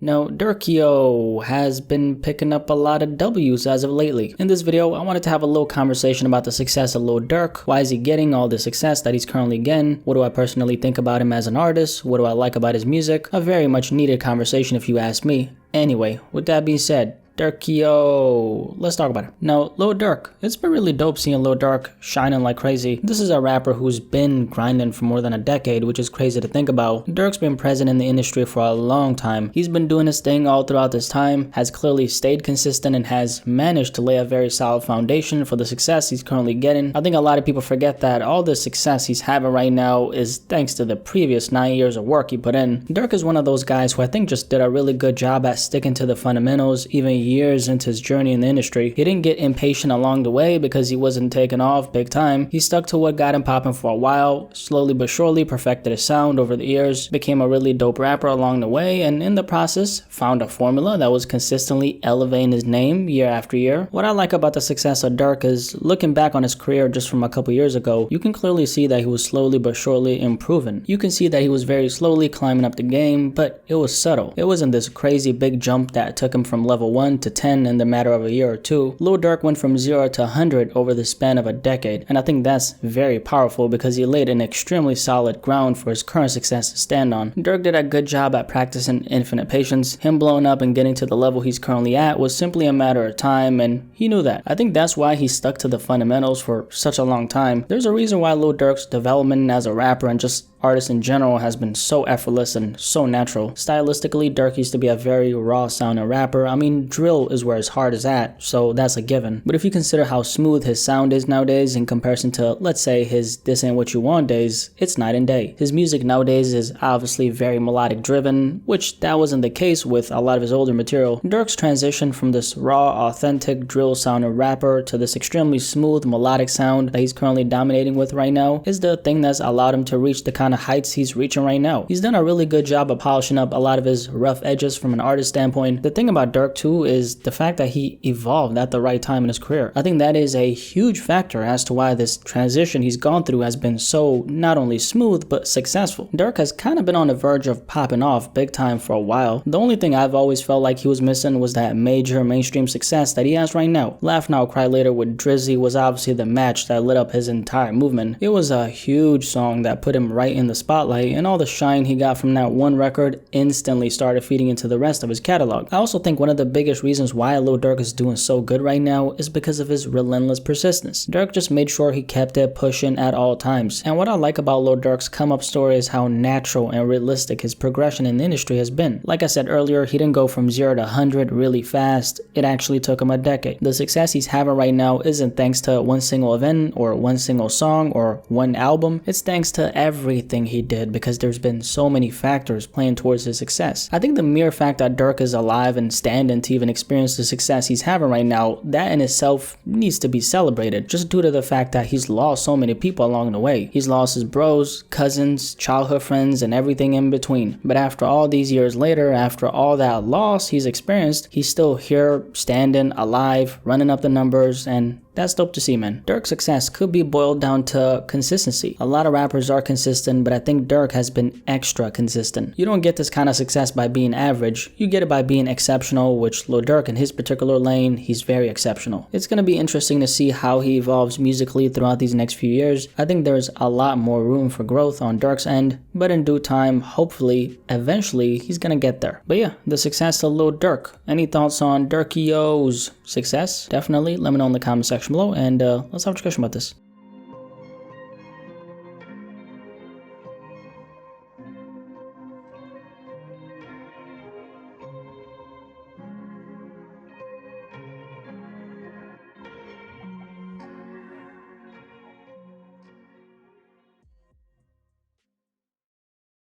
Now, Durkio has been picking up a lot of W's as of lately. In this video, I wanted to have a little conversation about the success of Lil Durk. Why is he getting all the success that he's currently getting? What do I personally think about him as an artist? What do I like about his music? A very much needed conversation if you ask me. Anyway, with that being said, Durkio, let's talk about it. Now, Lil Durk. It's been really dope seeing Lil Durk shining like crazy. This is a rapper who's been grinding for more than a decade, which is crazy to think about. Durk's been present in the industry for a long time. He's been doing his thing all throughout this time, has clearly stayed consistent, and has managed to lay a very solid foundation for the success he's currently getting. I think a lot of people forget that all the success he's having right now is thanks to the previous 9 years of work he put in. Durk is one of those guys who I think just did a really good job at sticking to the fundamentals, even years into his journey in the industry. He didn't get impatient along the way because he wasn't taking off big time. He stuck to what got him popping for a while, slowly but surely perfected his sound over the years, became a really dope rapper along the way, and in the process found a formula that was consistently elevating his name year after year. What I like about the success of Durk is, looking back on his career just from a couple years ago, you can clearly see that he was slowly but surely improving. You can see that he was very slowly climbing up the game, but it was subtle. It wasn't this crazy big jump that took him from level 1 to 10 in the matter of a year or two. Lil Durk went from 0 to 100 over the span of a decade, and I think that's very powerful because he laid an extremely solid ground for his current success to stand on. Durk did a good job at practicing infinite patience. Him blowing up and getting to the level he's currently at was simply a matter of time, and he knew that. I think that's why he stuck to the fundamentals for such a long time. There's a reason why Lil Durk's development as a rapper and just artist in general has been so effortless and so natural. Stylistically, Durk used to be a very raw sounding rapper. I mean, drill is where his heart is at, so that's a given. But if you consider how smooth his sound is nowadays in comparison to, let's say, his This Ain't What You Want days, it's night and day. His music nowadays is obviously very melodic driven, which that wasn't the case with a lot of his older material. Durk's transition from this raw, authentic drill sounding rapper to this extremely smooth melodic sound that he's currently dominating with right now is the thing that's allowed him to reach the kind of heights he's reaching right now. He's done a really good job of polishing up a lot of his rough edges from an artist standpoint. The thing about Durk too is the fact that he evolved at the right time in his career. I think that is a huge factor as to why this transition he's gone through has been so not only smooth but successful. Durk has kind of been on the verge of popping off big time for a while. The only thing I've always felt like he was missing was that major mainstream success that he has right now. Laugh Now Cry Later with Drizzy was obviously the match that lit up his entire movement. It was a huge song that put him right in the spotlight, and all the shine he got from that one record instantly started feeding into the rest of his catalog. I also think one of the biggest reasons why Lil Durk is doing so good right now is because of his relentless persistence. Durk just made sure he kept it pushing at all times. And what I like about Lil Durk's come up story is how natural and realistic his progression in the industry has been. Like I said earlier, he didn't go from 0 to 100 really fast. It actually took him a decade. The success he's having right now isn't thanks to one single event or one single song or one album. It's thanks to everything he did, because there's been so many factors playing towards his success. I think the mere fact that Durk is alive and standing to even experience the success he's having right now, that in itself needs to be celebrated, just due to the fact that he's lost so many people along the way. He's lost his bros, cousins, childhood friends, and everything in between. But after all these years later, after all that loss he's experienced, he's still here, standing, alive, running up the numbers, and that's dope to see, man. Durk's success could be boiled down to consistency. A lot of rappers are consistent, but I think Durk has been extra consistent. You don't get this kind of success by being average. You get it by being exceptional, which Lil Durk in his particular lane, he's very exceptional. It's going to be interesting to see how he evolves musically throughout these next few years. I think there's a lot more room for growth on Durk's end, but in due time, hopefully, eventually, he's going to get there. But yeah, the success of Lil Durk. Any thoughts on Durkio's success? Definitely let me know in the comment section below, and let's have a discussion about this.